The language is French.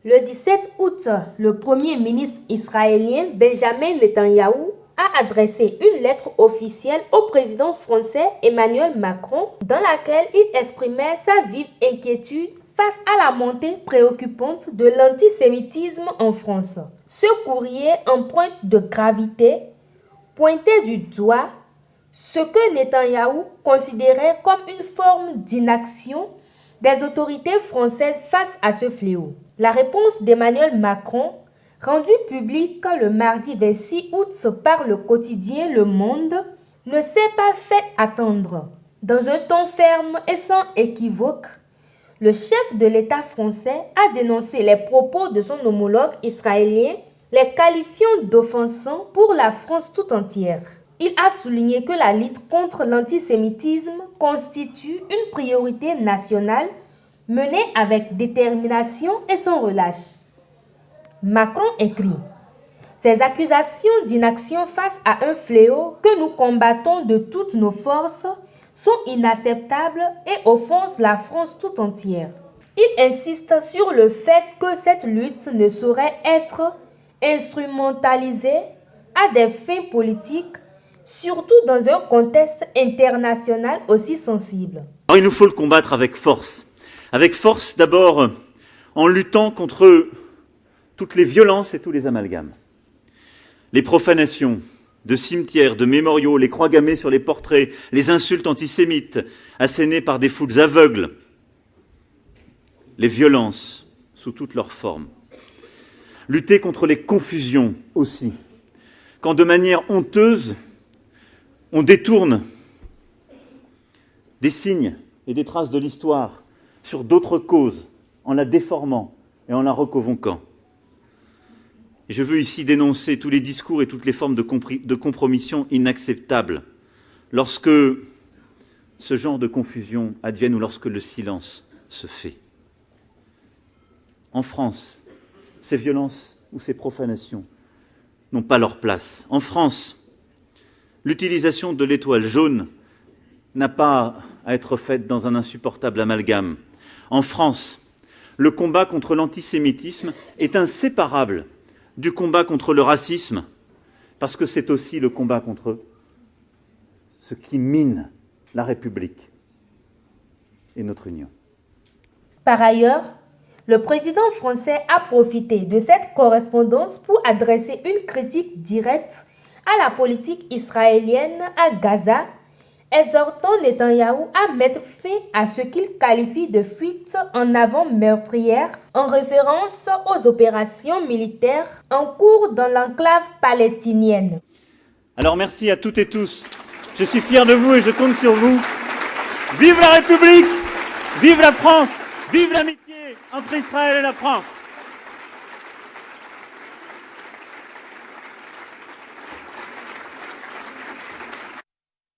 Le 17 août, le premier ministre israélien Benjamin Netanyahou a adressé une lettre officielle au président français Emmanuel Macron dans laquelle il exprimait sa vive inquiétude face à la montée préoccupante de l'antisémitisme en France. Ce courrier en pointe de gravité pointait du doigt ce que Netanyahou considérait comme une forme d'inaction des autorités françaises face à ce fléau. La réponse d'Emmanuel Macron, rendue publique le mardi 26 août par le quotidien Le Monde, ne s'est pas fait attendre. Dans un ton ferme et sans équivoque, le chef de l'État français a dénoncé les propos de son homologue israélien, les qualifiant d'offensants pour la France tout entière. Il a souligné que la lutte contre l'antisémitisme constitue une priorité nationale menée avec détermination et sans relâche. Macron écrit « Ces accusations d'inaction face à un fléau que nous combattons de toutes nos forces sont inacceptables et offensent la France tout entière. » Il insiste sur le fait que cette lutte ne saurait être instrumentalisée à des fins politiques, surtout dans un contexte international aussi sensible. Alors, il nous faut le combattre avec force. Avec force, d'abord, en luttant contre toutes les violences et tous les amalgames. Les profanations de cimetières, de mémoriaux, les croix gammées sur les portraits, les insultes antisémites assénées par des foules aveugles, les violences sous toutes leurs formes. Lutter contre les confusions aussi, quand de manière honteuse, on détourne des signes et des traces de l'histoire sur d'autres causes, en la déformant et en la reconvoquant. Et je veux ici dénoncer tous les discours et toutes les formes de compromission inacceptables lorsque ce genre de confusion advienne ou lorsque le silence se fait. En France, ces violences ou ces profanations n'ont pas leur place. En France, l'utilisation de l'étoile jaune n'a pas à être faite dans un insupportable amalgame. En France, le combat contre l'antisémitisme est inséparable du combat contre le racisme, parce que c'est aussi le combat contre ce qui mine la République et notre Union. Par ailleurs, le président français a profité de cette correspondance pour adresser une critique directe à la politique israélienne à Gaza, exhortant Netanyahou à mettre fin à ce qu'il qualifie de fuite en avant meurtrière en référence aux opérations militaires en cours dans l'enclave palestinienne. Alors merci à toutes et tous. Je suis fier de vous et je compte sur vous. Vive la République, vive la France, vive l'amitié entre Israël et la France.